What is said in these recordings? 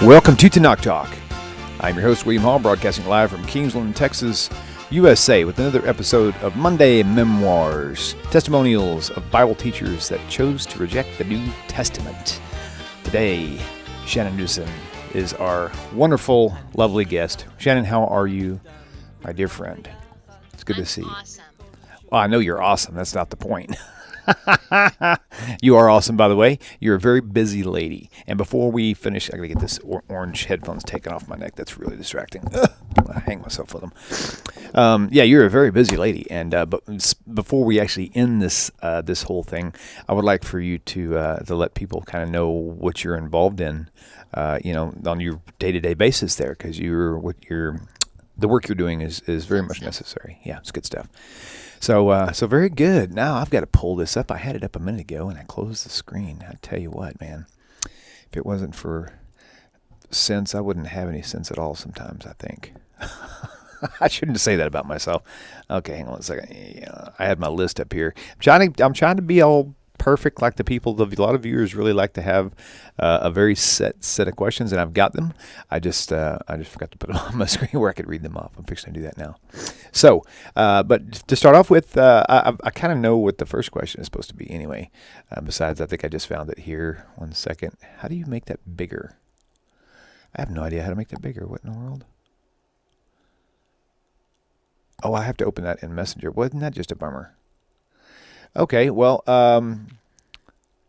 Welcome to Tanakh Talk. I'm your host, William Hall, broadcasting live from Kingsland, Texas, USA, with another episode of Monday Memoirs, testimonials of Bible teachers that chose to reject the New Testament. Today, Shannon Nuszen is our wonderful, lovely guest. Shannon, how are you, my dear friend? It's good to see you. Awesome. Well, I know you're awesome. That's not the point. You are awesome, by the way. You're a very busy lady. And before we finish, I gotta get this orange headphones taken off my neck. That's really distracting. I hang myself with them. Yeah, you're a very busy lady. And but before we actually end this this whole thing, I would like for you to let people kind of know what you're involved in, on your day-to-day basis there, because the work you're doing is very much necessary. Yeah, it's good stuff. So very good. Now I've got to pull this up. I had it up a minute ago and I closed the screen. I tell you what, man, if it wasn't for sense, I wouldn't have any sense at all sometimes, I think. I shouldn't say that about myself. Okay, hang on a second. Yeah, I had my list up here. I'm trying to be all perfect, like the people. A lot of viewers really like to have a very set of questions, and I've got them. I just forgot to put them on my screen where I could read them off. I'm fixing to do that now. So, but to start off with, I kind of know what the first question is supposed to be anyway. Besides, I think I just found it here. 1 second. How do you make that bigger? I have no idea how to make that bigger. What in the world? Oh, I have to open that in Messenger. Wasn't that just a bummer? Okay, well,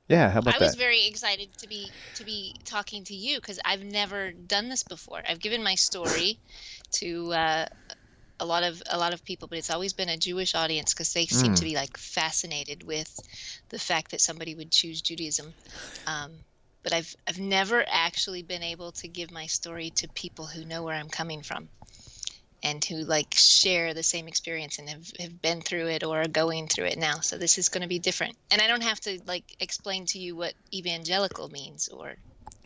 yeah, how about that? I was very excited to be talking to you because I've never done this before. I've given my story to a lot of people, but it's always been a Jewish audience because they seem to be like fascinated with the fact that somebody would choose Judaism. But I've never actually been able to give my story to people who know where I'm coming from and who like share the same experience and have been through it or are going through it now. So this is going to be different. And I don't have to like explain to you what evangelical means or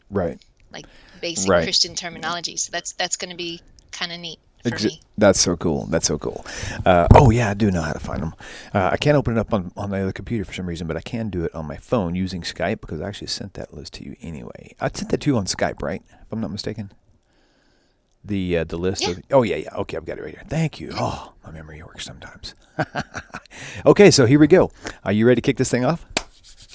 right, like basic Christian terminology. So that's going to be kind of neat for me. That's so cool. That's so cool. Oh yeah, I do know how to find them. I can't open it up on my other computer for some reason, but I can do it on my phone using Skype because I actually sent that list to you anyway. I sent that to you on Skype, right? If I'm not mistaken. The list of... Oh, yeah. Okay, I've got it right here. Thank you. Oh, my memory works sometimes. Okay, so here we go. Are you ready to kick this thing off?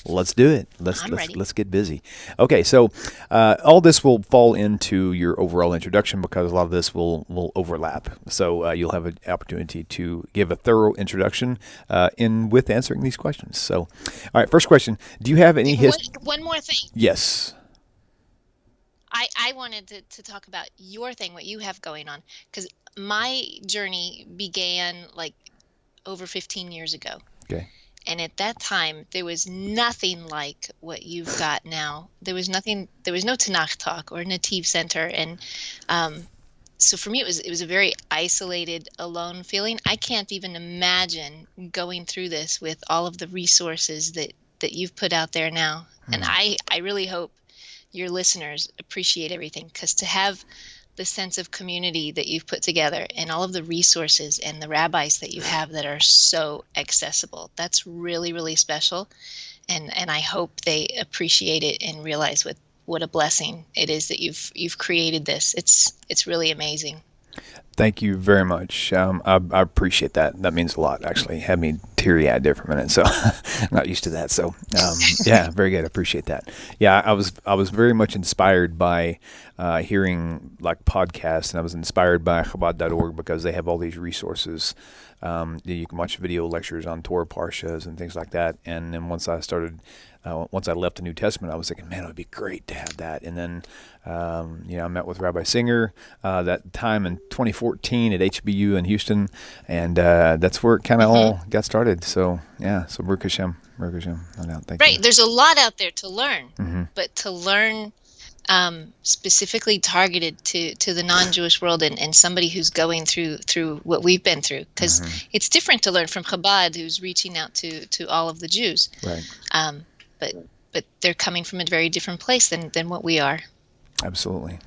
Let's do it. Let's get busy. Okay, so all this will fall into your overall introduction because a lot of this will overlap. So you'll have an opportunity to give a thorough introduction with answering these questions. So, all right, first question. Do you have any history? One more thing. Yes. I wanted to talk about your thing, what you have going on, because my journey began like over 15 years ago. Okay. And at that time, there was nothing like what you've got now. There was no Tanakh Talk or Nativ Center. And so for me, it was a very isolated, alone feeling. I can't even imagine going through this with all of the resources that you've put out there now. And I really hope your listeners appreciate everything, because to have the sense of community that you've put together and all of the resources and the rabbis that you have that are so accessible, that's really, really special. And I hope they appreciate it and realize what a blessing it is that you've created this. It's really amazing. Thank you very much. I appreciate that. That means a lot, actually. Had me teary-eyed there for a minute, so I'm not used to that. So, yeah, very good. I appreciate that. Yeah, I was very much inspired by hearing like podcasts, and I was inspired by Chabad.org because they have all these resources. You can watch video lectures on TORAH Parshas and things like that. And then once I left the New Testament, I was thinking, man, it would be great to have that. And then, I met with Rabbi Singer that time in 2014 at HBU in Houston, and that's where it kind of all got started. So, yeah, so Baruch Hashem. No doubt. Thank you. Right, there's a lot out there to learn, but to learn specifically targeted to the non-Jewish world and somebody who's going through what we've been through, because it's different to learn from Chabad, who's reaching out to all of the Jews. Right. But they're coming from a very different place than what we are. Absolutely.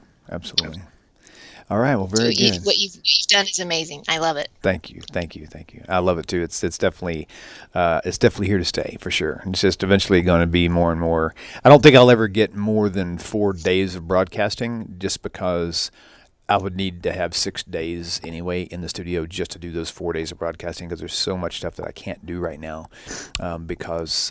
All right. Well, very good. What you've done is amazing. I love it. Thank you, thank you, thank you. I love it too. It's definitely here to stay for sure. It's just eventually going to be more and more. I don't think I'll ever get more than 4 days of broadcasting, just because I would need to have 6 days anyway in the studio just to do those 4 days of broadcasting, because there's so much stuff that I can't do right now, because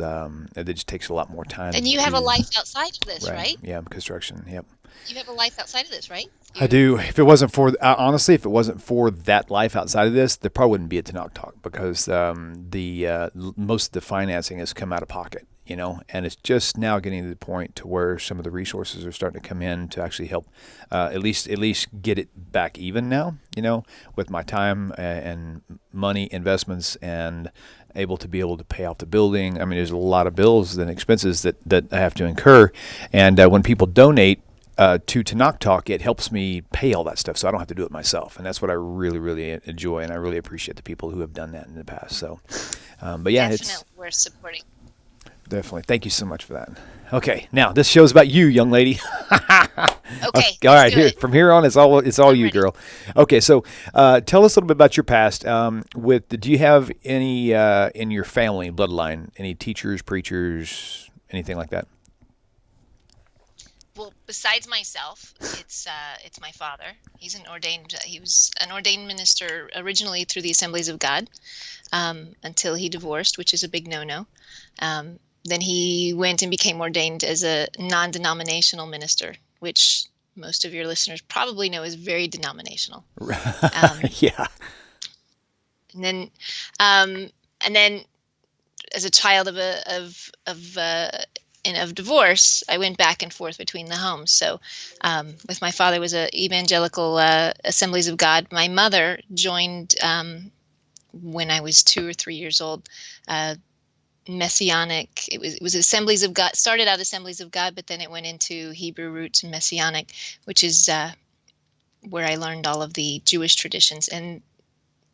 it just takes a lot more time. And you have a life outside of this, right? Yeah, construction. Yep. You have a life outside of this, right? I do. If it wasn't for honestly, if it wasn't for that life outside of this, there probably wouldn't be a Tanakh Talk, because most of the financing has come out of pocket, and it's just now getting to the point to where some of the resources are starting to come in to actually help, at least get it back even now, with my time and money investments, and able to pay off the building. I mean, there's a lot of bills and expenses that I have to incur, and when people donate to Tanakh Talk, it helps me pay all that stuff, so I don't have to do it myself, and that's what I really, really enjoy, and I really appreciate the people who have done that in the past. So, but yeah, definitely we're supporting. Definitely, thank you so much for that. Okay, now this show's about you, young lady. Okay, all right. From here on, it's all you, ready. Girl. Okay, so tell us a little bit about your past. Do you have any in your family bloodline, any teachers, preachers, anything like that? Well, besides myself, it's my father. He was an ordained minister originally through the Assemblies of God, until he divorced, which is a big no-no. Then he went and became ordained as a non-denominational minister, which most of your listeners probably know is very denominational. Yeah. And then as a child of divorce, I went back and forth between the homes. So with my father was a evangelical Assemblies of God. My mother joined when I was 2 or 3 years old. Messianic. It was Assemblies of God. Started out Assemblies of God, but then it went into Hebrew roots and Messianic, which is where I learned all of the Jewish traditions. And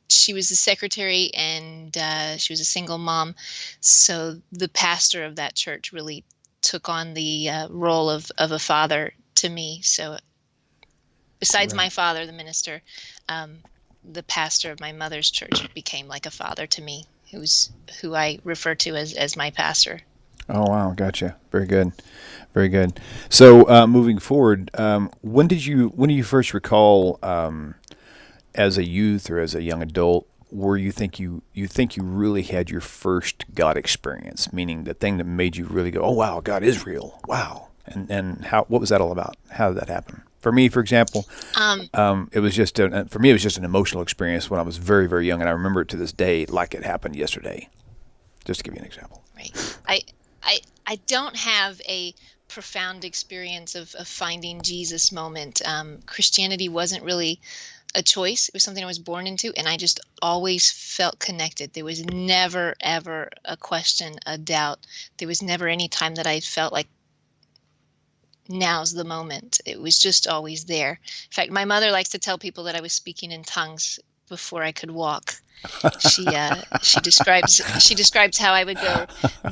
she was the secretary, and she was a single mom. So the pastor of that church really took on the role of a father to me. So besides my father, the minister, the pastor of my mother's church became like a father to me, who I refer to as my pastor. Oh, wow. Gotcha. Very good. Very good. So moving forward, when do you first recall, as a youth or as a young adult, where you think you really had your first God experience, meaning the thing that made you really go, oh, wow, God is real. Wow. And what was that all about? How did that happen? For me, for example, it was just an emotional experience when I was very, very young, and I remember it to this day like it happened yesterday. Just to give you an example. Right. I don't have a profound experience of finding Jesus moment. Christianity wasn't really a choice. It was something I was born into, and I just always felt connected. There was never, ever a question, a doubt. There was never any time that I felt like now's the moment. It was just always there. In fact, my mother likes to tell people that I was speaking in tongues before I could walk. She describes how I would go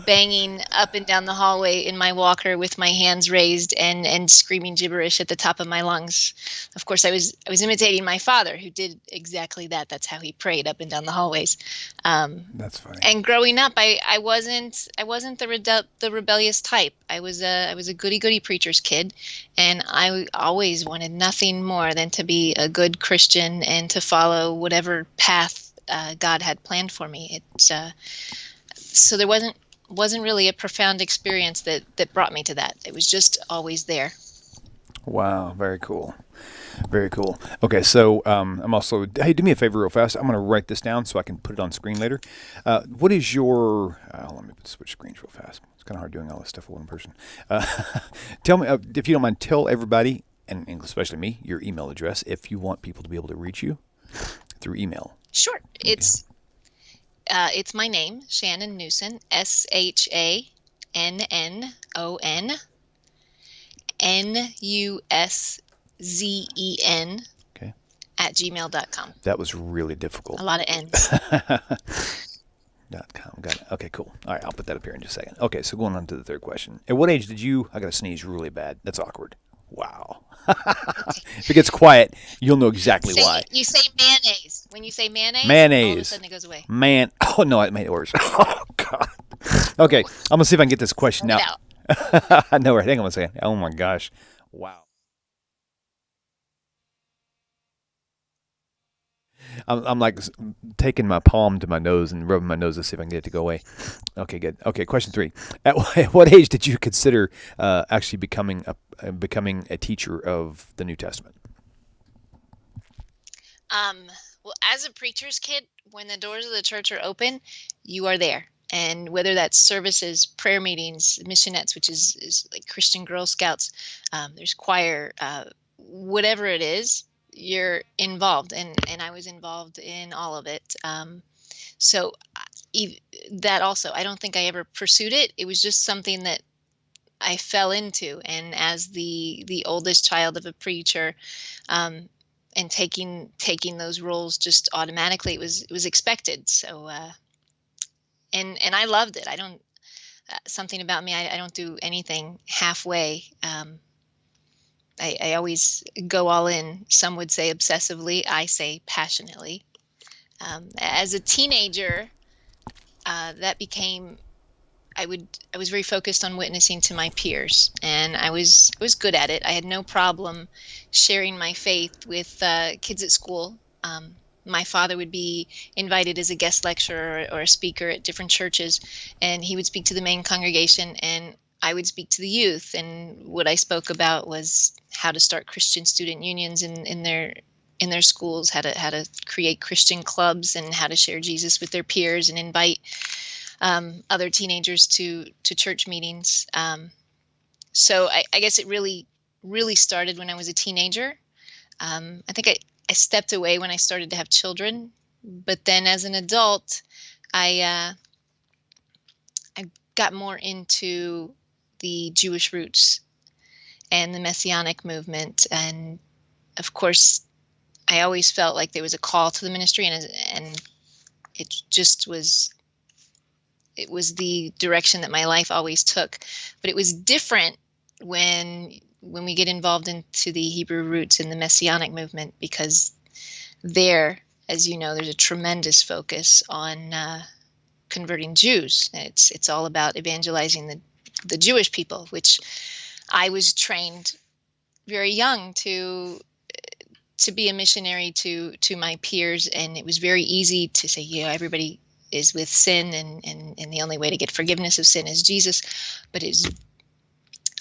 banging up and down the hallway in my walker with my hands raised and screaming gibberish at the top of my lungs. Of course, I was imitating my father, who did exactly that. That's how he prayed up and down the hallways. That's funny. And growing up, I wasn't the rebellious type. I was a goody preacher's kid, and I always wanted nothing more than to be a good Christian and to follow whatever path God had planned for me. So there wasn't really a profound experience that brought me to that. It was just always there. Wow, very cool. Very cool. Okay, so I'm also, hey, do me a favor real fast. I'm going to write this down so I can put it on screen later. What is your, let me switch screens real fast. It's kind of hard doing all this stuff with one person. Tell me, if you don't mind, tell everybody, and especially me, your email address if you want people to be able to reach you through email. Sure. Okay. It's my name, Shannon Nuszen, SHANNON NUSZEN okay. @gmail.com. That was really difficult. A lot of N's. .com. Got it. Okay, cool. All right, I'll put that up here in just a second. Okay, so going on to the third question. At what age did you, I got to sneeze really bad. That's awkward. Wow. Okay. If it gets quiet, you'll know exactly Say why. you say mayonnaise. When you say mayonnaise, all of a Mayonnaise. sudden it goes away. Man. Oh, no, it made it worse. Oh, God. Okay, I'm going to see if I can get this question Let it now. out. I know, right? Hang on a second. Oh, my gosh. Wow. I'm like taking my palm to my nose and rubbing my nose to see if I can get it to go away. Okay, good. Okay, question 3. At what age did you consider actually becoming a teacher of the New Testament? Um, well, as a preacher's kid, when the doors of the church are open, you are there. And whether that's services, prayer meetings, missionettes, which is like Christian Girl Scouts, there's choir, whatever it is, you're involved. And I was involved in all of it. So that also, I don't think I ever pursued it. It was just something that I fell into. And as the oldest child of a preacher, um, and taking those roles just automatically, it was expected. So and I loved it. I don't something about me. I don't do anything halfway. I always go all in. Some would say obsessively. I say passionately. As a teenager, that became I was very focused on witnessing to my peers, and I was good at it. I had no problem sharing my faith with kids at school. My father would be invited as a guest lecturer or a speaker at different churches, and he would speak to the main congregation, and I would speak to the youth. And what I spoke about was how to start Christian student unions in their schools, how to create Christian clubs, and how to share Jesus with their peers and invite other teenagers to church meetings. So I guess it really started when I was a teenager. I think I stepped away when I started to have children, but then as an adult, I I got more into the Jewish roots and the Messianic movement, and of course, I always felt like there was a call to the ministry, and it just was it was the direction that my life always took. But it was different when we get involved into the Hebrew roots and the Messianic movement, because there, as you know, there's a tremendous focus on converting Jews. It's all about evangelizing the Jewish people, which I was trained very young to be a missionary to my peers, and it was very easy to say, yeah, everybody is with sin, and the only way to get forgiveness of sin is Jesus. But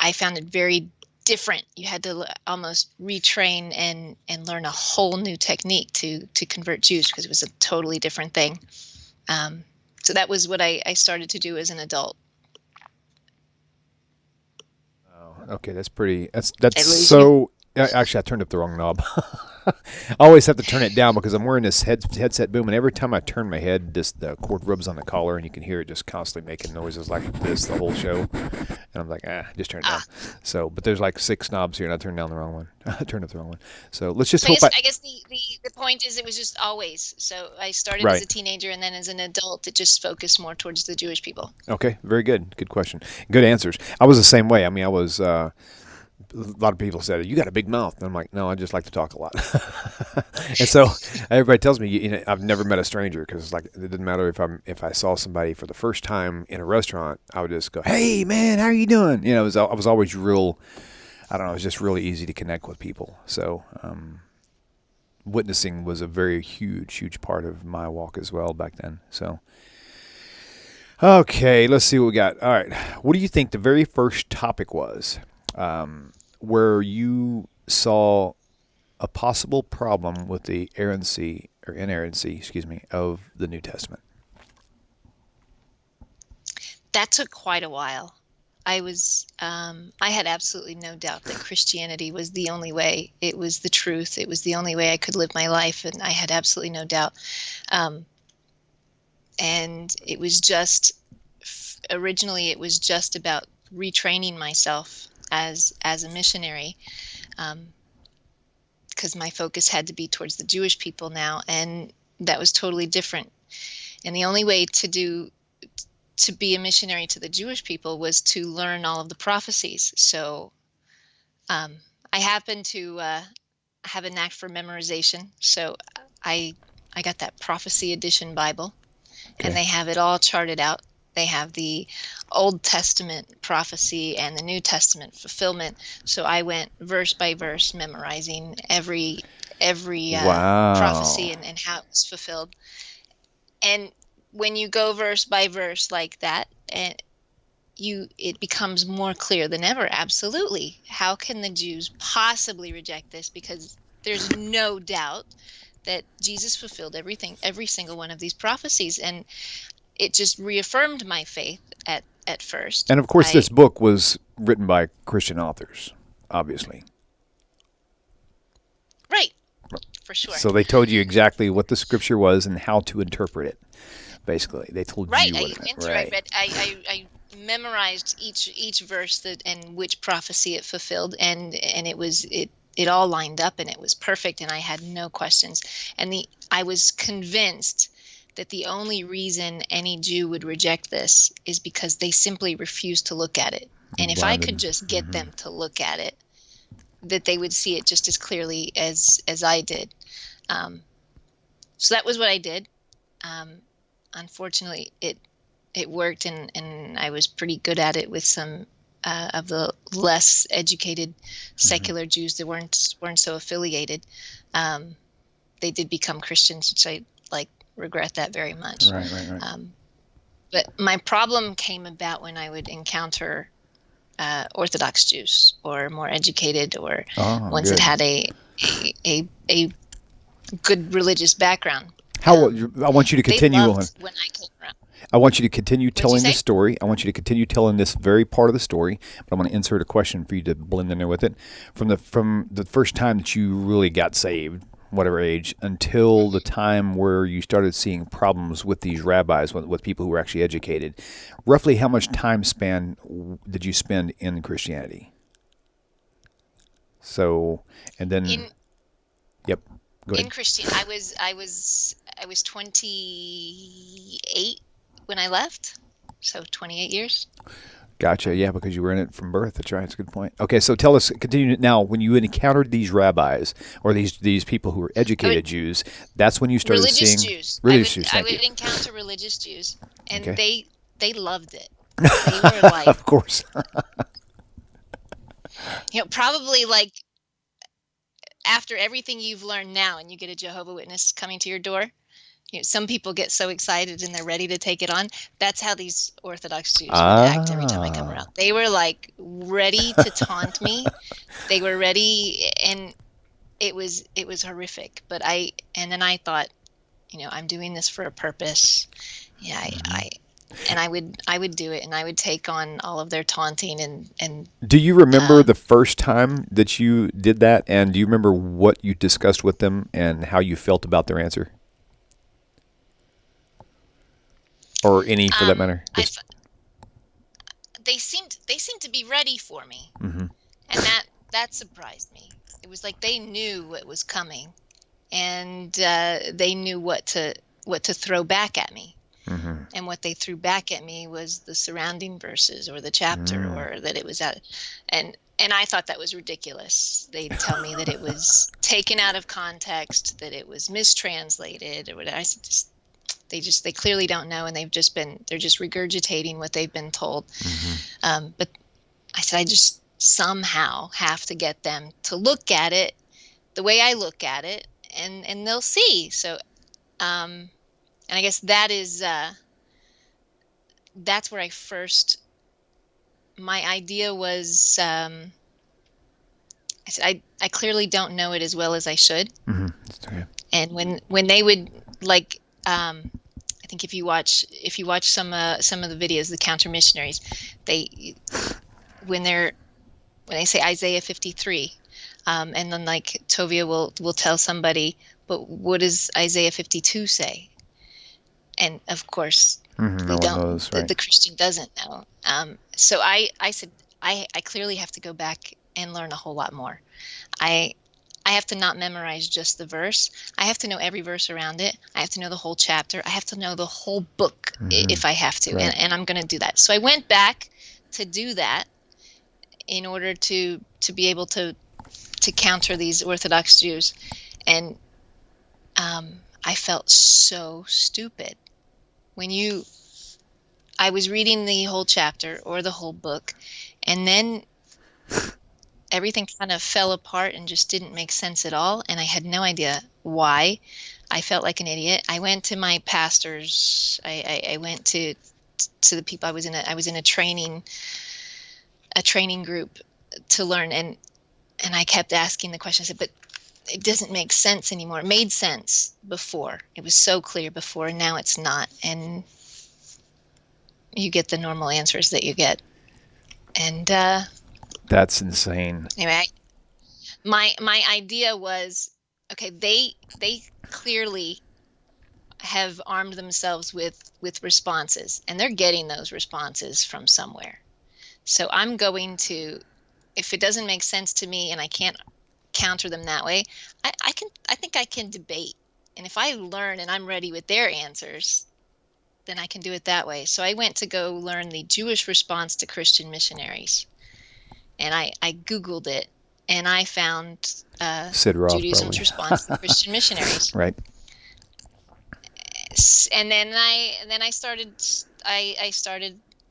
I found it very different. You had to almost retrain and learn a whole new technique to convert Jews, because it was a totally different thing. So that was what I started to do as an adult. Oh, okay, that's pretty. That's I lose you. so. Actually, I turned up the wrong knob. I always have to turn it down because I'm wearing this headset boom, and every time I turn my head, the cord rubs on the collar, and you can hear it just constantly making noises like this the whole show. And I'm like, just turn it down. So, but there's like 6 knobs here, and I turned down the wrong one. I turned up the wrong one. So let's just So hope I guess the point is, it was just always. So I started as right. a teenager, and then as an adult, it just focused more towards the Jewish people. Okay, very good. Good question. Good answers. I was the same way. I mean, I was. A lot of people said, "You got a big mouth," and I'm like, "No, I just like to talk a lot." And so everybody tells me, I've never met a stranger, because like it didn't matter if I saw somebody for the first time in a restaurant, I would just go, "Hey, man, how are you doing?" I was always real. I don't know. It was just really easy to connect with people. So witnessing was a very huge part of my walk as well back then. So. Okay, let's see what we got. All right. What do you think the very first topic was where you saw a possible problem with the inerrancy, of the New Testament? That took quite a while. I had absolutely no doubt that Christianity was the only way. It was the truth. It was the only way I could live my life, and I had absolutely no doubt. And it was just originally it was just about retraining myself as a missionary, because my focus had to be towards the Jewish people now, and that was totally different. And the only way to be a missionary to the Jewish people was to learn all of the prophecies. So I happen to have a knack for memorization, so I got that Prophecy Edition Bible, and they have it all charted out. They have the Old Testament prophecy and the New Testament fulfillment. So I went verse by verse, memorizing every prophecy Wow. and how it was fulfilled. And when you go verse by verse like that, and it becomes more clear than ever. Absolutely. How can the Jews possibly reject this? Because there's no doubt that Jesus fulfilled every single one of these prophecies. And it just reaffirmed my faith at first. And of course, this book was written by Christian authors, obviously. Right. For sure. So they told you exactly what the scripture was and how to interpret it. Basically, they told you what it meant. Right. I memorized each verse and which prophecy it fulfilled, and it all lined up, and it was perfect, and I had no questions. And I was convinced that the only reason any Jew would reject this is because they simply refuse to look at it. And if I could just get them to look at it, that they would see it just as clearly as I did. So that was what I did. Unfortunately, it worked, and I was pretty good at it with some of the less educated secular Jews that weren't so affiliated. They did become Christians, which I regret that very much. Right. But my problem came about when I would encounter Orthodox Jews or more educated or ones that had a good religious background. I want you to continue on. When I came around. I want you to continue telling the story. I want you to continue telling this very part of the story, but I'm going to insert a question for you to blend in there with it. From the first time that you really got saved, whatever age, until the time where you started seeing problems with these rabbis, with people who were actually educated, roughly how much time span did you spend in Christianity? So, and then, yep, go ahead. In Christian, I was 28 when I left, so 28 years. Gotcha. Yeah, because you were in it from birth. That's right. That's a good point. Okay, so tell us, continue now. When you encountered these rabbis or these people who were educated Jews, that's when you started seeing religious Jews. I would encounter religious Jews, and they loved it. They were like, of course, probably like after everything you've learned now, and you get a Jehovah's Witness coming to your door. Some people get so excited and they're ready to take it on. That's how these Orthodox Jews would act every time I come around. They were like ready to taunt me. They were ready, and it was horrific. But then I thought, I'm doing this for a purpose. Yeah, I would do it, and I would take on all of their taunting and. Do you remember the first time that you did that, and do you remember what you discussed with them and how you felt about their answer? Or any, for that matter. They seemed to be ready for me, and that surprised me. It was like they knew what was coming, and they knew what to throw back at me. And what they threw back at me was the surrounding verses or the chapter, or that it was out. And I thought that was ridiculous. They'd tell me that it was taken out of context, that it was mistranslated, or whatever. I said, they clearly don't know, and they're just regurgitating what they've been told. But I said, I just somehow have to get them to look at it the way I look at it, and they'll see. So, and I guess that is, that's where my idea was, I said, I clearly don't know it as well as I should. Okay. And when they would I think if you watch some of the videos, the Counter-Missionaries, when they say Isaiah 53, and then Tovia will tell somebody, but what does Isaiah 52 say? And of course, we don't. Knows, right? The Christian doesn't know. So I said, I clearly have to go back and learn a whole lot more. I have to not memorize just the verse. I have to know every verse around it. I have to know the whole chapter. I have to know the whole book if I have to, right. and I'm going to do that. So I went back to do that in order to be able to to counter these Orthodox Jews, and I felt so stupid. I was reading the whole chapter or the whole book, and then everything kind of fell apart and just didn't make sense at all, and I had no idea why. I felt like an idiot. I went to my pastors. I went to the people. I was in a training group to learn, and I kept asking the question. I said, but it doesn't make sense anymore. It made sense before. It was so clear before, and now it's not. And you get the normal answers that you get. And That's insane. anyway, my idea was, okay, they clearly have armed themselves with responses, and they're getting those responses from somewhere. So I'm going to, if it doesn't make sense to me and I can't counter them that way, I think I can debate. And if I learn and I'm ready with their answers, then I can do it that way. So I went to go learn the Jewish response to Christian missionaries. And I Googled it, and I found Judaism's response to Christian missionaries. Right. And then I started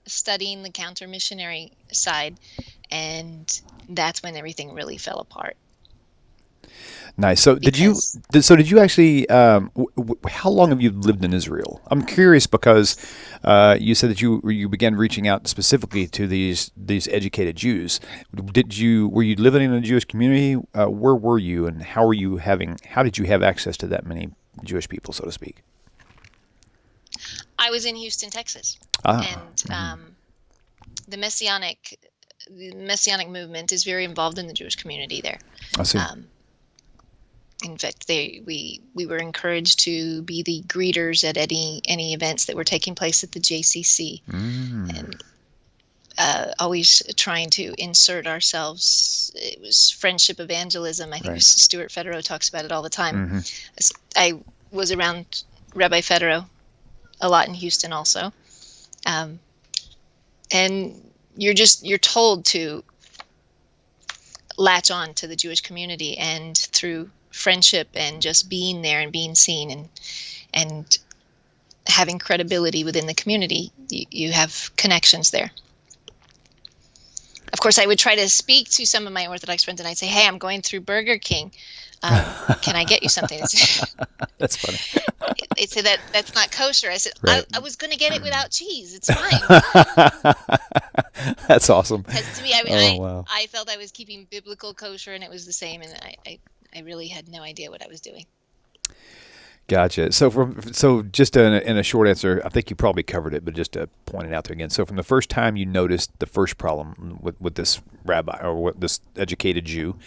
studying the counter-missionary side, and that's when everything really fell apart. Nice. So did you actually? How long have you lived in Israel? I'm curious because you said that you began reaching out specifically to these educated Jews. Were you living in a Jewish community? Where were you, and how did you have access to that many Jewish people, so to speak? I was in Houston, Texas, and the Messianic movement is very involved in the Jewish community there. I see. In fact, we were encouraged to be the greeters at any events that were taking place at the JCC, and always trying to insert ourselves. It was friendship evangelism. I think Right. Stuart Federow talks about it all the time. I was around Rabbi Federow a lot in Houston also, and you're told to latch on to the Jewish community, and through friendship and just being there and being seen and having credibility within the community, you have connections there. Of course, I would try to speak to some of my Orthodox friends, and I'd say, hey, I'm going through Burger King. Can I get you something? That's funny. They said that's not kosher. I said, Right. I was going to get it without cheese. It's fine. That's awesome. Because to me, Wow. I felt I was keeping biblical kosher, and it was the same, and I really had no idea what I was doing. Gotcha. So just in a short answer, I think you probably covered it, but just to point it out there again. So from the first time you noticed the first problem with this rabbi or with this educated Jew,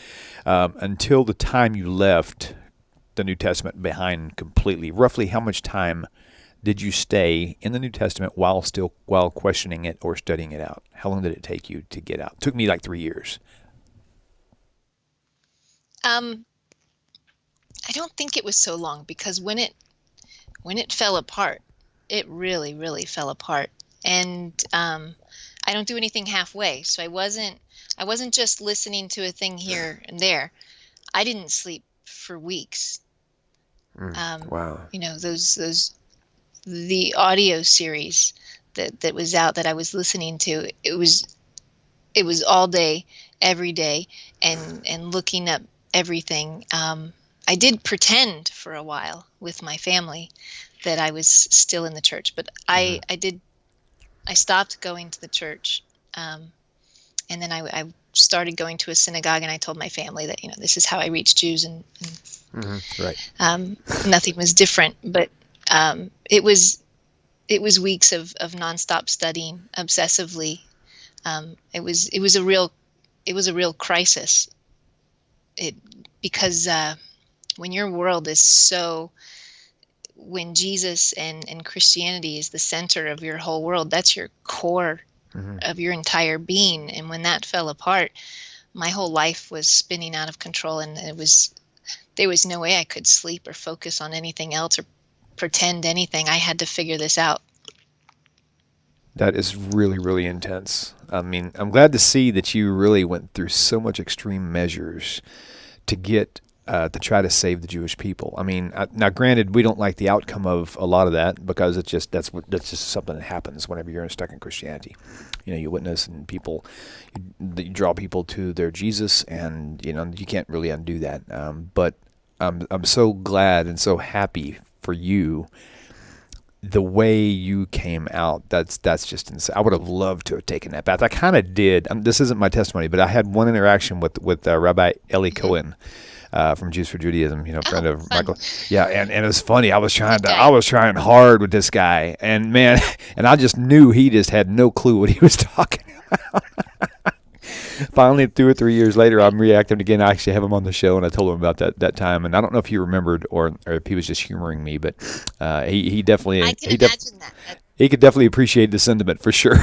until the time you left the New Testament behind completely, roughly how much time did you stay in the New Testament while questioning it or studying it out? How long did it take you to get out? It took me like 3 years. I don't think it was so long, because when it fell apart, it really, really fell apart. And I don't do anything halfway. So I wasn't just listening to a thing here and there. I didn't sleep for weeks. Wow. The audio series that was out that I was listening to, it was all day, every day, and looking up everything. I did pretend for a while with my family that I was still in the church, but I stopped going to the church, and then I started going to a synagogue, and I told my family that this is how I reach Jews, and Right. Nothing was different, but it was weeks of nonstop studying obsessively. It was a real crisis. Because when your world is when Jesus and Christianity is the center of your whole world, that's your core of your entire being. And when that fell apart, my whole life was spinning out of control, and there was no way I could sleep or focus on anything else or pretend anything. I had to figure this out. That is really, really intense. I mean, I'm glad to see that you really went through so much extreme measures to get to try to save the Jewish people. I mean, now granted, we don't like the outcome of a lot of that because it's just that's just something that happens whenever you're stuck in Christianity. You witness and you draw people to their Jesus, and you can't really undo that. But I'm so glad and so happy for you. The way you came out, that's just insane. I would have loved to have taken that path. I kind of did. This isn't my testimony, but I had one interaction with Rabbi Eli Cohen from Jews for Judaism, friend of fun. Michael. Yeah, and it was funny. I was trying hard with this guy, and man, and I just knew he just had no clue what he was talking about. Finally, 2 or 3 years later, I'm reacting again. I actually have him on the show, and I told him about that time. And I don't know if he remembered or if he was just humoring me, but he definitely I can imagine that. he could definitely appreciate the sentiment for sure.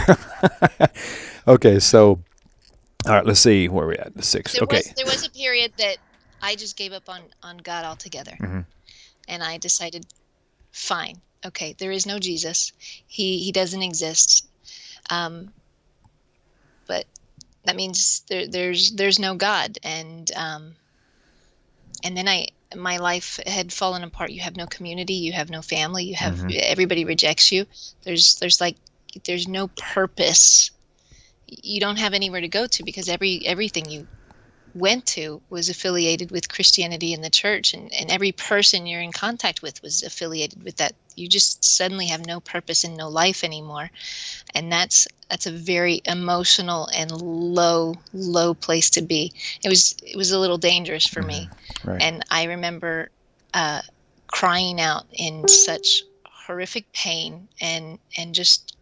Okay, so all right, let's see where we're at. The 6th. There was a period that I just gave up on God altogether, and I decided, fine, okay, there is no Jesus. He doesn't exist. But that means there's no God, and then my life had fallen apart. You have no community, you have no family, you have everybody rejects you. There's no purpose. You don't have anywhere to go to because everything you went to was affiliated with Christianity and the church, and every person you're in contact with was affiliated with that. You just suddenly have no purpose and no life anymore, and that's a very emotional and low place to be. It was a little dangerous for me, right. And I remember crying out in such horrific pain and just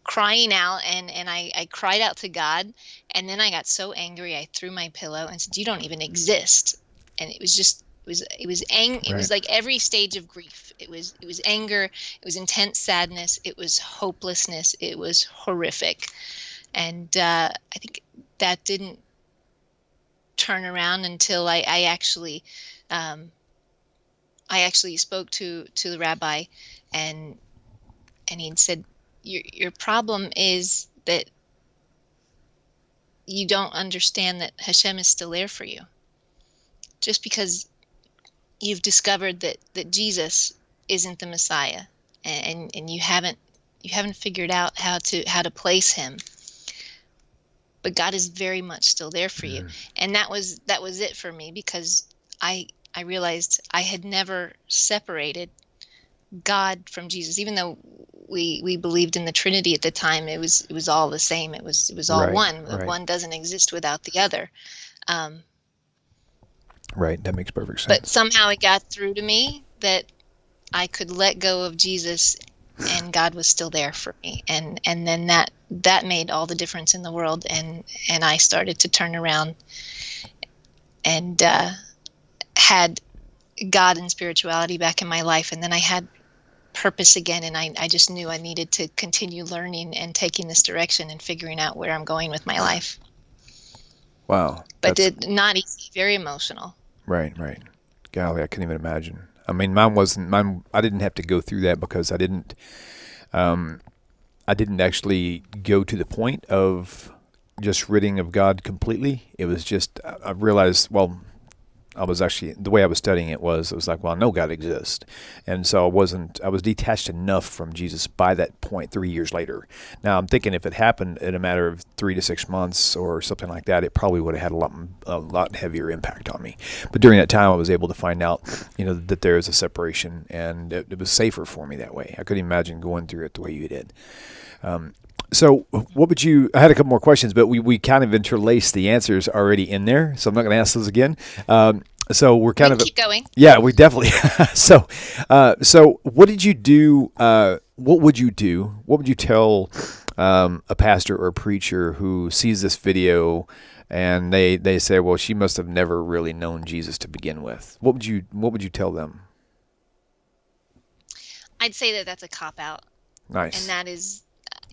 crying out, and I cried out to God, and then I got so angry I threw my pillow and said, "You don't even exist." And it was like every stage of grief. It was anger, it was intense sadness, it was hopelessness, it was horrific. And I think that didn't turn around until I actually spoke to the rabbi, and he said, your problem is that you don't understand that Hashem is still there for you. Just because you've discovered that Jesus isn't the Messiah, and you haven't figured out how to place him, but God is very much still there for you. And that was it for me, because I realized I had never separated God from Jesus, even though we believed in the Trinity at the time. It was all the same. It was all one. Right. One doesn't exist without the other. Right, that makes perfect sense. But somehow it got through to me that I could let go of Jesus, and God was still there for me. And then that made all the difference in the world. And I started to turn around and had God and spirituality back in my life. And then I had purpose again, and I just knew I needed to continue learning and taking this direction and figuring out where I'm going with my life. Wow. But not easy, very emotional. Right. Golly, I couldn't even imagine. I mean, I didn't have to go through that because I didn't actually go to the point of just ridding of God completely. It was just, I realized, I was actually, the way I was studying it was like, well, I know God exists. And so I was detached enough from Jesus by that point 3 years later. Now I'm thinking if it happened in a matter of 3 to 6 months or something like that, it probably would have had a lot heavier impact on me. But during that time, I was able to find out, that there is a separation, and it was safer for me that way. I couldn't imagine going through it the way you did. So what would I had a couple more questions, but we kind of interlaced the answers already in there, so I'm not going to ask those again. So we're kind of keep going. Yeah, we definitely. So what did you do? What would you do? What would you tell a pastor or a preacher who sees this video and they say, well, she must have never really known Jesus to begin with? What would you tell them? I'd say that that's a cop-out. Nice. And that is,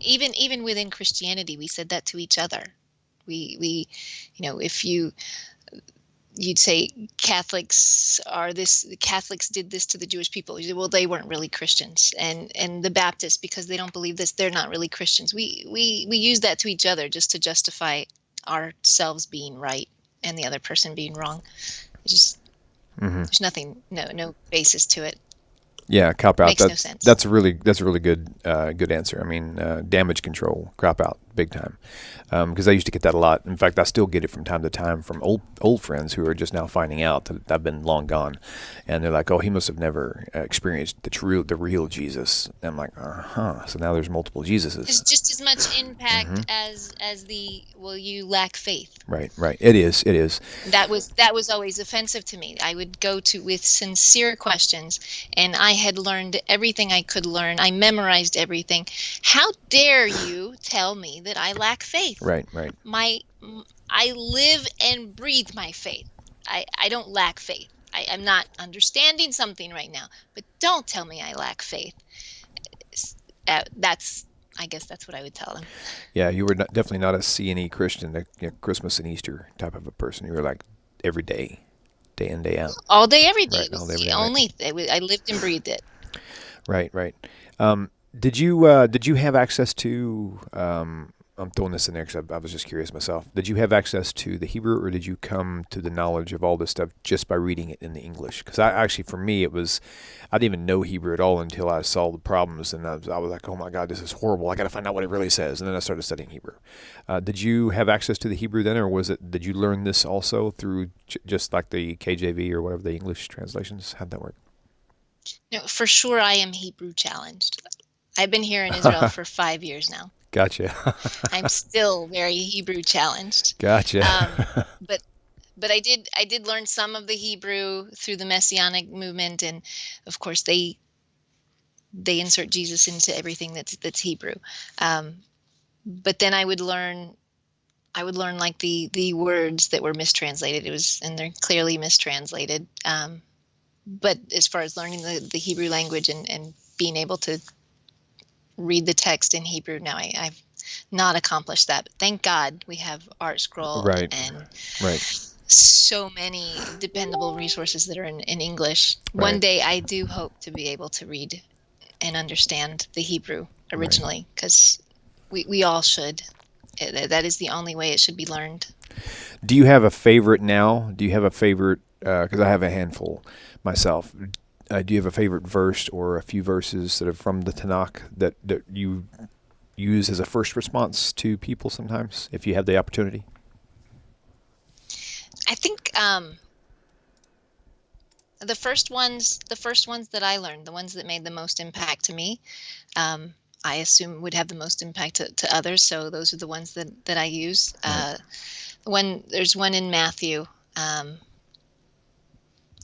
even within Christianity, we said that to each other. We if you'd say Catholics did this to the Jewish people. You say, well, they weren't really Christians, and the Baptists, because they don't believe this, they're not really Christians. We use that to each other just to justify ourselves being right. and the other person being wrong. It just there's nothing, no basis to it. Yeah, cop out. Makes no sense. That's a really good answer. I mean, damage control, crop out, big time. Because I used to get that a lot. In fact, I still get it from time to time from old friends who are just now finding out that I've been long gone, and they're like, "Oh, he must have never experienced the real Jesus." And I'm like, So now there's multiple Jesuses. There's just as much impact as the you lack faith. Right. It is. That was always offensive to me. I would go to with sincere questions, and I had learned everything I could learn. I memorized everything. How dare you tell me that I lack faith? Right. I live and breathe my faith. I don't lack faith. I'm not understanding something right now, but don't tell me I lack faith. I guess that's what I would tell them. Yeah, you were definitely not a C&E Christian, Christmas and Easter type of a person. You were like every day, day in, day out. All day, every day. Right, It was the only thing. I lived and breathed it. Right. Did you have access to? I'm throwing this in there because I was just curious myself. Did you have access to the Hebrew, or did you come to the knowledge of all this stuff just by reading it in the English? Because for me, I didn't even know Hebrew at all until I saw the problems, and I was like, oh my God, this is horrible. I got to find out what it really says. And then I started studying Hebrew. Did you have access to the Hebrew then, or did you learn this also through just like the KJV or whatever the English translations? How'd that work? No, for sure, I am Hebrew challenged. I've been here in Israel for 5 years now. Gotcha. I'm still very Hebrew challenged. Gotcha. But I did learn some of the Hebrew through the Messianic movement, and of course they insert Jesus into everything that's Hebrew. But then I would learn like the words that were mistranslated. And they're clearly mistranslated. But as far as learning the Hebrew language and being able to read the text in Hebrew, now I've not accomplished that. But thank God we have Art Scroll and so many dependable resources that are in English. Right. One day I do hope to be able to read and understand the Hebrew originally, because we all should. That is the only way it should be learned. Do you have a favorite now? Do you have a favorite? Because I have a handful myself. Do you have a favorite verse or a few verses that are from the Tanakh that you use as a first response to people sometimes, if you have the opportunity? I think the first ones that I learned, the ones that made the most impact to me, I assume would have the most impact to others. So those are the ones that I use. There's one in Matthew.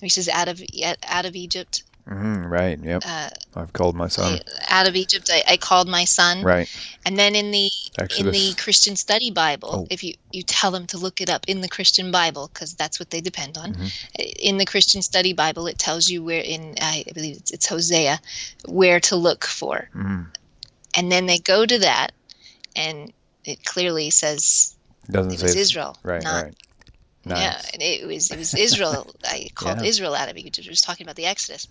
He says, out of Egypt. Right. Yep. I've called my son. Out of Egypt, I called my son. Right. And then in the Exodus. Christian Study Bible, if you tell them to look it up in the Christian Bible, because that's what they depend on. In the Christian Study Bible, it tells you where I believe it's Hosea, where to look for. And then they go to that, and it clearly says it was Israel. Right. Nice. Yeah, and it was Israel. I called Israel out of Egypt. It was talking about the Exodus.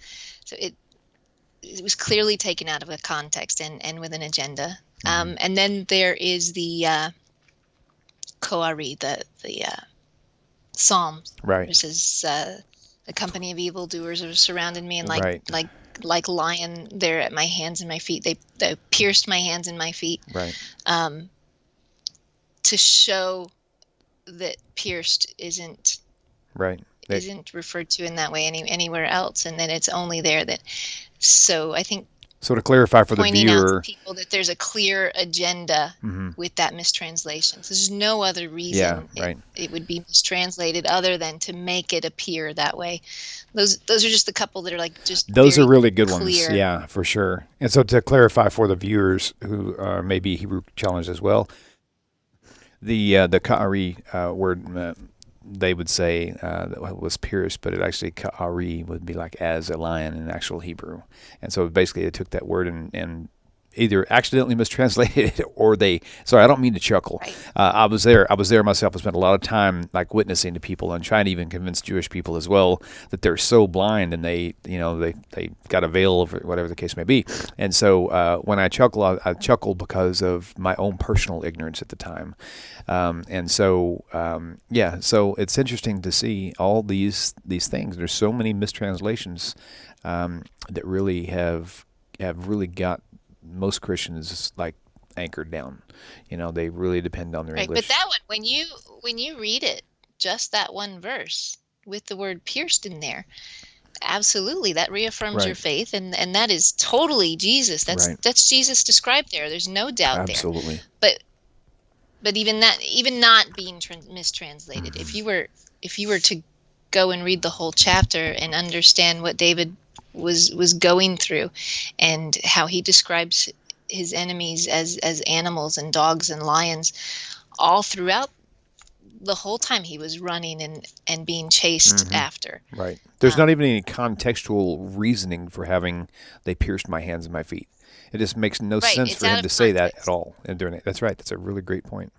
So it was clearly taken out of a context and with an agenda. And then there is the Koari, the Psalms, which says the company of evildoers have surrounded me, and like lion, they're at my hands and my feet. They pierced my hands and my feet. Right. To show that pierced isn't referred to in that way anywhere else, and then it's only there that. So I think. So to clarify for the pointing viewer, out to people that there's a clear agenda with that mistranslation. So there's no other reason it would be mistranslated other than to make it appear that way. Those are just a couple that are like just. Those are really good clear. ones, yeah, for sure. And so to clarify for the viewers who are maybe Hebrew challenged as well. The Ka'ari word, they would say that was pierced, but it actually Ka'ari would be like as a lion in actual Hebrew. And so basically they took that word and either accidentally mistranslated it or they. Sorry, I don't mean to chuckle. Right. I was there. I was there myself. I spent a lot of time like witnessing to people and trying to even convince Jewish people as well that they're so blind and they got a veil of whatever the case may be. And so when I chuckled because of my own personal ignorance at the time. So it's interesting to see all these things. There's so many mistranslations that really have really got most Christians like anchored down. They really depend on their Right. But English. that one, when you read it, just that one verse with the word pierced in there, absolutely, that reaffirms your Right. faith, and that is totally Jesus. Right. That's Jesus described there. There's no doubt there. Absolutely. But even not being mistranslated, if you were to go and read the whole chapter and understand what David was going through and how he describes his enemies as animals and dogs and lions all throughout the whole time he was running and being chased after. Right. There's not even any contextual reasoning for having they pierced my hands and my feet. It just makes no Right, sense it's for out him of to say that context. at all. And that's right. That's a really great point.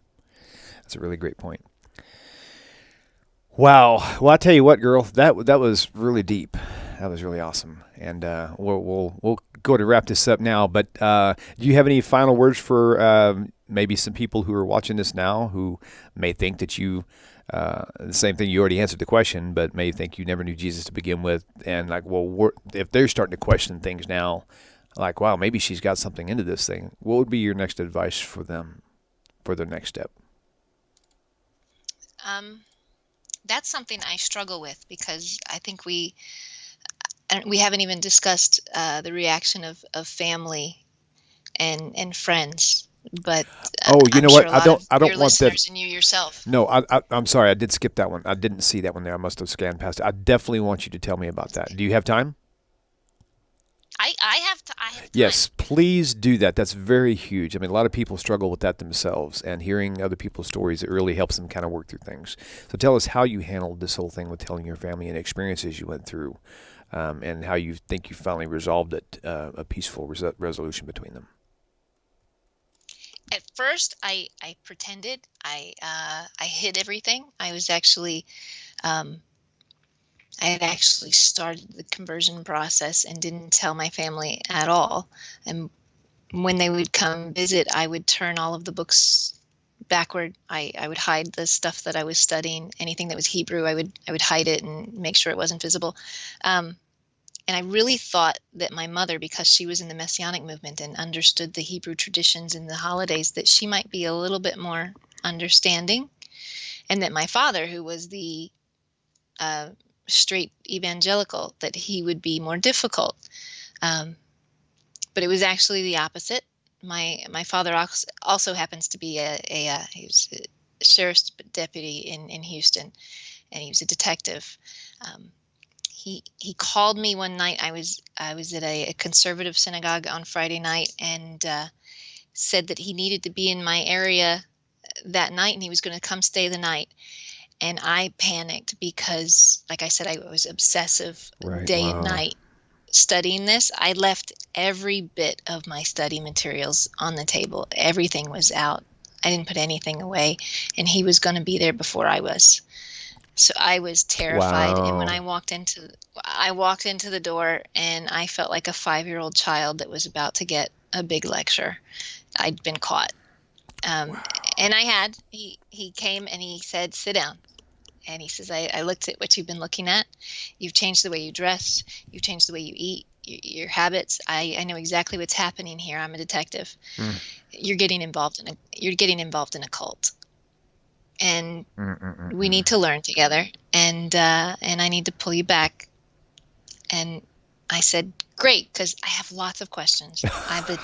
Wow. Well, I tell you what, girl, that was really deep. That was really awesome. And we'll go to wrap this up now. But do you have any final words for maybe some people who are watching this now who may think that you the same thing? You already answered the question, but may think you never knew Jesus to begin with, and like, well, if they're starting to question things now, like, wow, maybe she's got something into this thing. What would be your next advice for them for their next step? That's something I struggle with because I think we haven't even discussed the reaction of family and friends. But Oh, you I'm know sure what? a I lot of don't your want that. listeners and you yourself. No, I'm sorry. I did skip that one. I didn't see that one there. I must have scanned past it. I definitely want you to tell me about that. Do you have time? I have time. Yes, please do that. That's very huge. I mean, a lot of people struggle with that themselves, and hearing other people's stories, it really helps them kind of work through things. So tell us how you handled this whole thing with telling your family and experiences you went through, and how you think you finally resolved it, a peaceful resolution between them. At first, I pretended. I hid everything. I had actually started the conversion process and didn't tell my family at all. And when they would come visit, I would turn all of the books backward. I would hide the stuff that I was studying. Anything that was Hebrew, I would hide it and make sure it wasn't visible. And I really thought that my mother, because she was in the Messianic movement and understood the Hebrew traditions and the holidays, that she might be a little bit more understanding, and that my father, who was the straight evangelical, that he would be more difficult. But it was actually the opposite. My father also happens to be he was a sheriff's deputy in Houston, and he was a detective. He called me one night. I was at a conservative synagogue on Friday night, and said that he needed to be in my area that night, and he was going to come stay the night. And I panicked because, like I said, I was obsessive day and night studying this. I left every bit of my study materials on the table. Everything was out. I didn't put anything away, and he was going to be there before I was. So I was terrified. And when I walked into the door, and I felt like a 5-year-old child that was about to get a big lecture. I'd been caught. And he came and he said, "Sit down." And he says, I looked at what you've been looking at. You've changed the way you dress. You've changed the way you eat, your habits. I know exactly what's happening here. I'm a detective. You're getting involved in a cult. And we need to learn together. And I need to pull you back. And I said, great, because I have lots of questions. I've been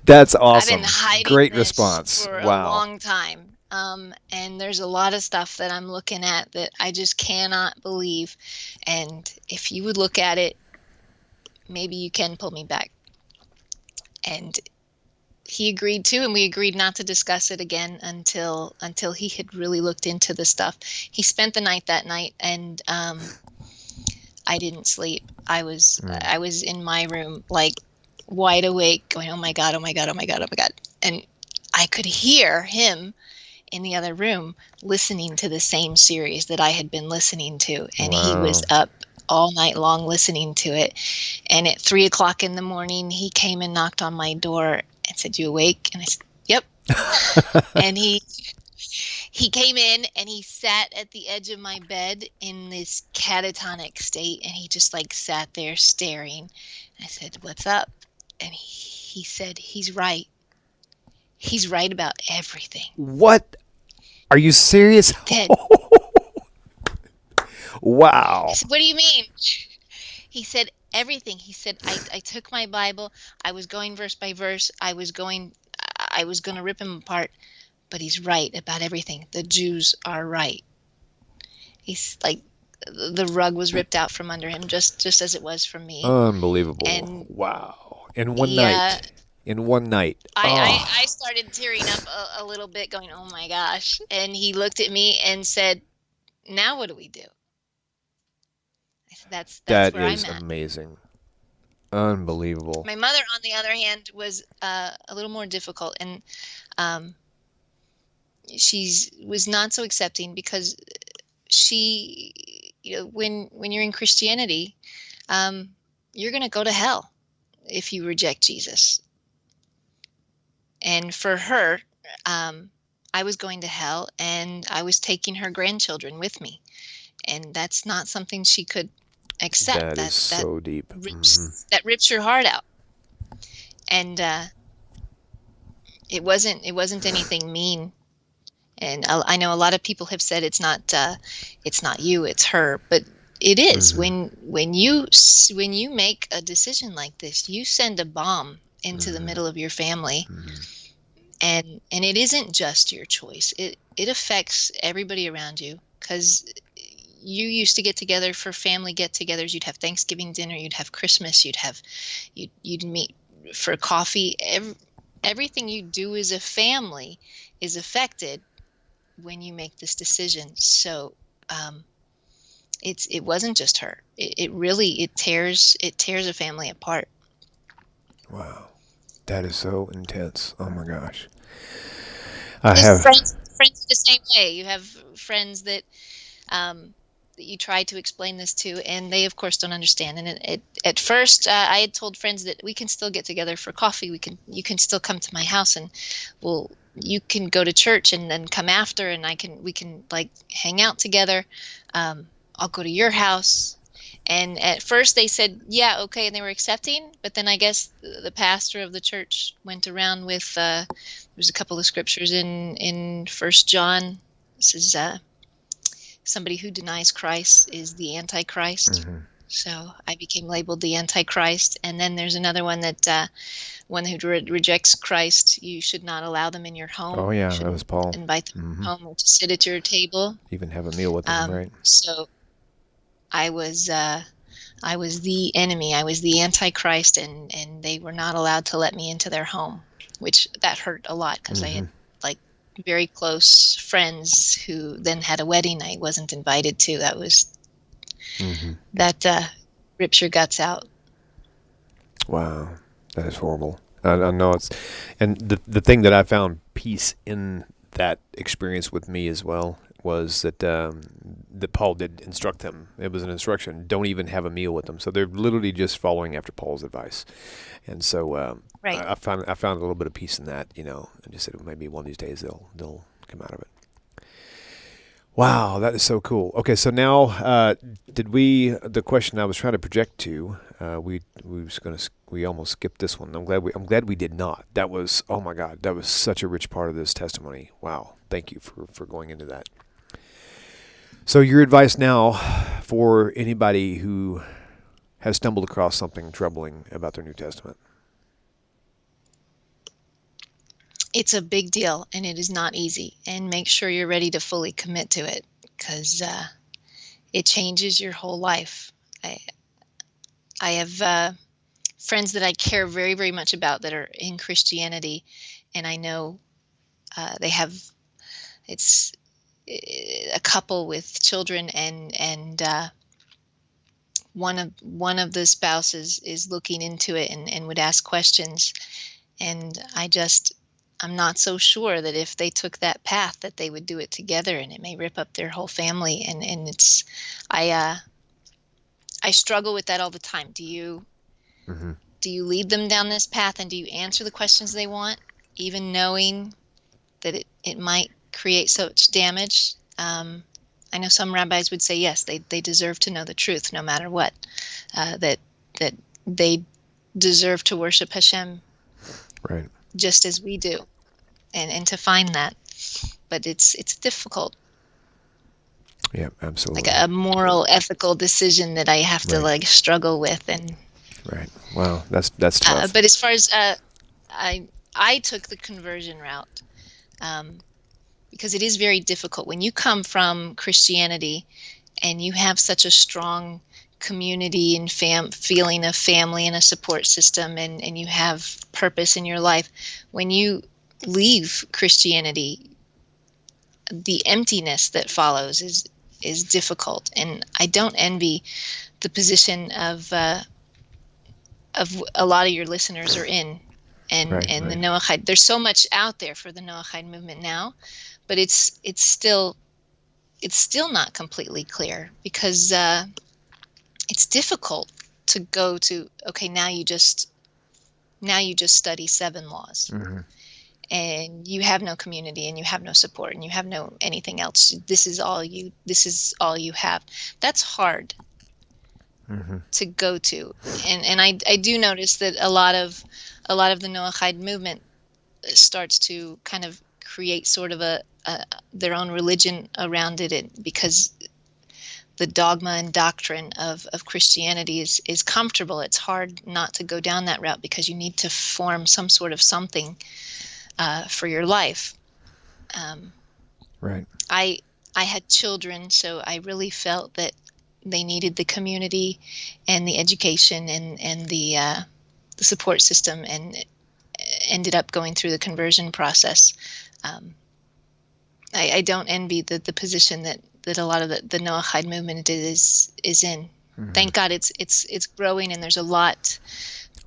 That's awesome. I've been hiding Great this response. for Wow. a long time. And there's a lot of stuff that I'm looking at that I just cannot believe. And if you would look at it, maybe you can pull me back. And he agreed to, and we agreed not to discuss it again until he had really looked into the stuff. He spent the night that night, and I didn't sleep. I was in my room, like wide awake going, oh my God, oh my God, oh my God, oh my God. And I could hear him in the other room listening to the same series that I had been listening to. And he was up all night long listening to it. And at 3:00 in the morning, he came and knocked on my door and said, "You awake?" And I said, "Yep." And he came in and he sat at the edge of my bed in this catatonic state. And he just like sat there staring. And I said, "What's up?" And he said, "He's right. He's right about everything." What? Are you serious? Ted, Wow. I said, "What do you mean?" He said, "Everything." He said, I took my Bible. I was going verse by verse. I was going to rip him apart, but he's right about everything. The Jews are right. He's like, the rug was ripped out from under him, just as it was from me. Unbelievable. And Wow. In one yeah, night. In one night. I started tearing up a little bit going, oh my gosh. And he looked at me and said, "Now what do we do?" I said, that's That where I'm is at. amazing. Unbelievable. My mother, on the other hand, was a little more difficult, and um, was not so accepting because she, when you're in Christianity, you're going to go to hell if you reject Jesus. And for her, I was going to hell, and I was taking her grandchildren with me, and that's not something she could accept. That is so deep. That rips your heart out. And it wasn't anything mean. And I know a lot of people have said it's not you, it's her, but it is. When you make a decision like this, you send a bomb into the middle of your family, and it isn't just your choice. It affects everybody around you, because you used to get together for family get-togethers. You'd have Thanksgiving dinner, you'd have Christmas, you'd meet for coffee. Everything you do as a family is affected when you make this decision. So it wasn't just her. It really tears a family apart. Wow. That is so intense. Oh my gosh. Just friends the same way. You have friends that that you try to explain this to, and they of course don't understand. And at first, I had told friends that we can still get together for coffee. You can still come to my house, and you can go to church and then come after, and we can like hang out together. I'll go to your house. And at first they said, yeah, okay, and they were accepting. But then I guess the pastor of the church went around with there's a couple of scriptures in 1 John. This is somebody who denies Christ is the Antichrist. So I became labeled the Antichrist. And then there's another one that one who rejects Christ, you should not allow them in your home. Oh yeah, that was Paul. Invite them home or to sit at your table. Even have a meal with them, right? So I was the enemy. I was the Antichrist, and they were not allowed to let me into their home, which that hurt a lot, because I had like very close friends who then had a wedding I wasn't invited to. That was that rips your guts out. Wow, that is horrible. I know it's, and the thing that I found peace in that experience with me as well was that that Paul did instruct them. It was an instruction: don't even have a meal with them. So they're literally just following after Paul's advice. And so Right. I found a little bit of peace in that, and just said maybe one of these days they'll come out of it. Wow, that is so cool. Okay, so now the question I was trying to project to, we almost skipped this one. I'm glad we did not. That was, oh my God, that was such a rich part of this testimony. Wow, thank you for going into that. So your advice now for anybody who has stumbled across something troubling about their New Testament. It's a big deal, and it is not easy. And make sure you're ready to fully commit to it, because it changes your whole life. I have friends that I care very, very much about that are in Christianity, and I know they have, it's a couple with children, and one of the spouses is looking into it and would ask questions. And I'm not so sure that if they took that path that they would do it together, and it may rip up their whole family. And it's, I struggle with that all the time. Do you lead them down this path, and do you answer the questions they want, even knowing that it might create such damage? I know some rabbis would say, yes, they deserve to know the truth no matter what, that they deserve to worship Hashem, right, just as we do, and to find that. But it's difficult. Yeah, absolutely. Like a moral, ethical decision that I have to like struggle with. And right. Wow, that's tough. but as far as I took the conversion route, because it is very difficult when you come from Christianity and you have such a strong community and feeling of family and a support system, and you have purpose in your life. When you leave Christianity, the emptiness that follows is difficult. And I don't envy the position of a lot of your listeners are in, and the Noahide. There's so much out there for the Noahide movement now, but it's still not completely clear, because it's difficult to go to, okay, now you just study 7 laws, and you have no community, and you have no support, and you have no anything else. This is all you have. That's hard to go to. And I do notice that a lot of the Noahide movement starts to kind of create sort of their own religion around it, because the dogma and doctrine of Christianity is comfortable. It's hard not to go down that route, because you need to form some sort of something for your life. Right. I had children, so I really felt that they needed the community and the education and the support system, and ended up going through the conversion process. I don't envy the position that a lot of the Noahide movement is in. Thank God it's growing, and there's a lot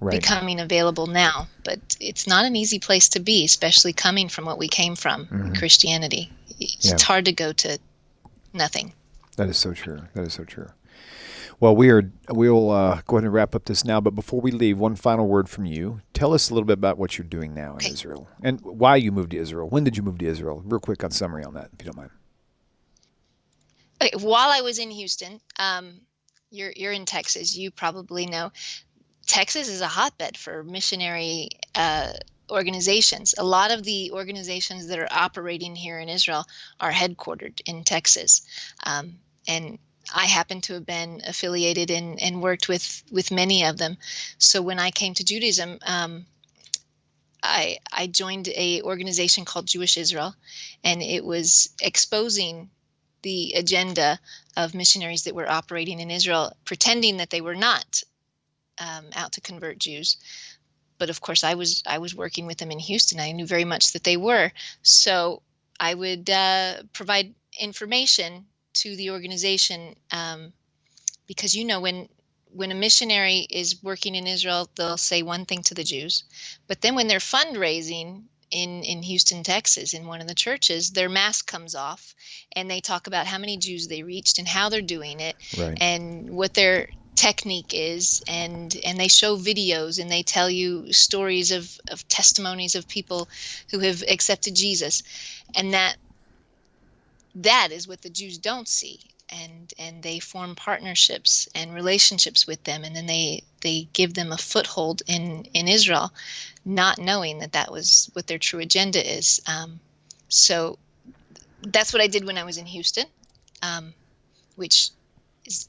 becoming available now. But it's not an easy place to be, especially coming from what we came from in Christianity. It's hard to go to nothing. That is so true. That is so true. Well, we'll go ahead and wrap up this now. But before we leave, one final word from you. Tell us a little bit about what you're doing now in Israel, and why you moved to Israel. When did you move to Israel? Real quick on summary on that, if you don't mind. Okay, while I was in Houston, you're in Texas. You probably know Texas is a hotbed for missionary organizations. A lot of the organizations that are operating here in Israel are headquartered in Texas, and I happen to have been affiliated and worked with many of them. So when I came to Judaism, I joined a organization called Jewish Israel, and it was exposing the agenda of missionaries that were operating in Israel, pretending that they were not out to convert Jews. But of course, I was working with them in Houston. I knew very much that they were. So I would provide information to the organization, because when a missionary is working in Israel, they'll say one thing to the Jews, but then when they're fundraising in Houston, Texas, in one of the churches, their mask comes off, and they talk about how many Jews they reached and how they're doing it, and what their technique is, and they show videos, and they tell you stories of testimonies of people who have accepted Jesus, and that is what the Jews don't see. And they form partnerships and relationships with them, and then they give them a foothold in Israel, not knowing that was what their true agenda is. So that's what I did when I was in Houston, which is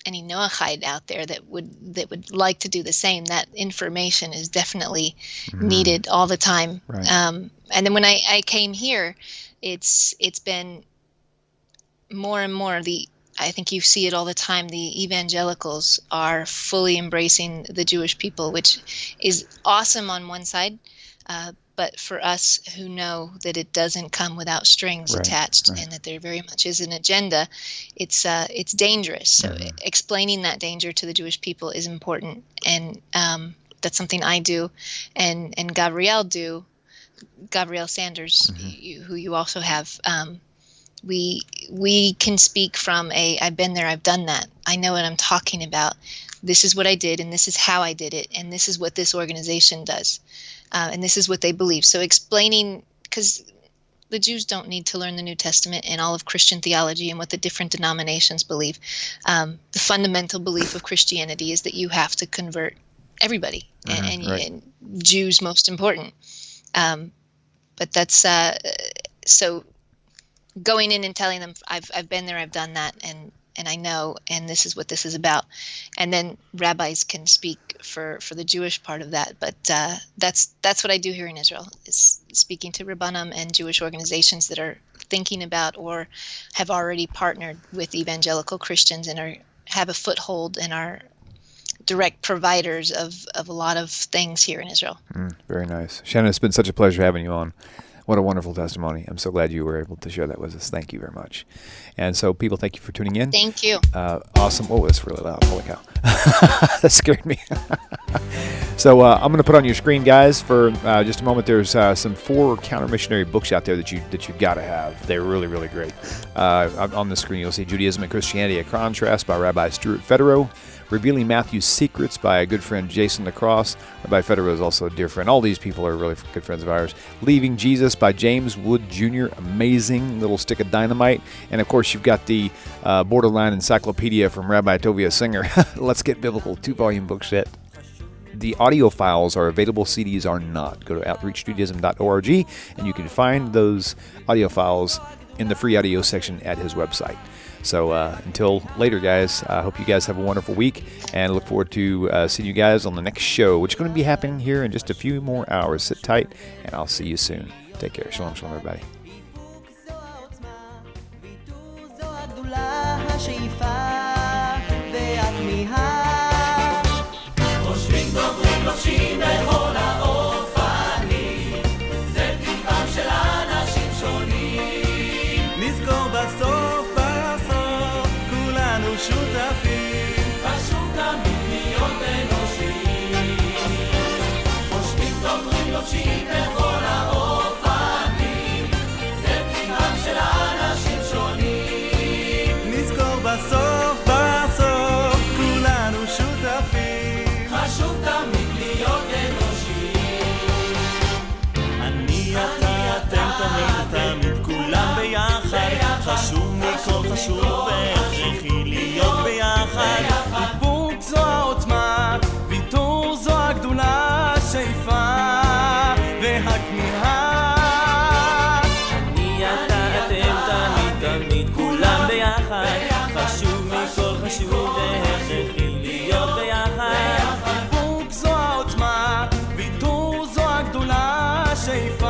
any Noahide out there that would like to do the same. That information is definitely needed all the time. And then when I came here, it's been more and more the I think you see it all the time. The evangelicals are fully embracing the Jewish people, which is awesome on one side. But for us who know that it doesn't come without strings attached, and that there very much is an agenda, it's dangerous. So explaining that danger to the Jewish people is important, and that's something I do, and Gavriel Sanders, who you also have. We can speak from I've been there, I've done that. I know what I'm talking about. This is what I did, and this is how I did it, and this is what this organization does, and this is what they believe. So explaining, because the Jews don't need to learn the New Testament and all of Christian theology and what the different denominations believe. The fundamental belief of Christianity is that you have to convert everybody, and Jews most important. But that's so. Going in and telling them I've been there, I've done that, and I know, and this is what this is about, and then rabbis can speak for the Jewish part of that. But that's what I do here in Israel, is speaking to Rabbanim and Jewish organizations that are thinking about or have already partnered with evangelical Christians and have a foothold and are direct providers of a lot of things here in Israel. Very nice. Shannon, it's been such a pleasure having you on. What a wonderful testimony. I'm so glad you were able to share that with us. Thank you very much. And so, people, thank you for tuning in. Thank you. Awesome. Oh, that's really loud. Holy cow. That scared me. So I'm going to put on your screen, guys, for just a moment. There's some 4 counter-missionary books out there that you've got to have. They're really, really great. On the screen, you'll see Judaism and Christianity, A Contrast by Rabbi Stuart Federow. Revealing Matthew's Secrets by a good friend, Jason Lacrosse. Rabbi Federow is also a dear friend. All these people are really good friends of ours. Leaving Jesus by James Wood Jr. Amazing little stick of dynamite. And, of course, you've got the Borderline Encyclopedia from Rabbi Tovia Singer. Let's Get Biblical, 2-volume book set. The audio files are available. CDs are not. Go to outreachjudaism.org, and you can find those audio files in the free audio section at his website. So until later, guys, I hope you guys have a wonderful week, and look forward to seeing you guys on the next show, which is going to be happening here in just a few more hours. Sit tight, and I'll see you soon. Take care. Shalom, shalom, everybody. חשוב והכרחי להיות ביחד. איפוק זו העוצמה, ויתור זו הגדולה, השאיפה והכמיהה. אני אתה אתם תמיד כולם ביחד. חשוב מכל חשוב והכרחי להיות ביחד. איפוק זו העוצמה, ויתור זו הגדולה, השאיפה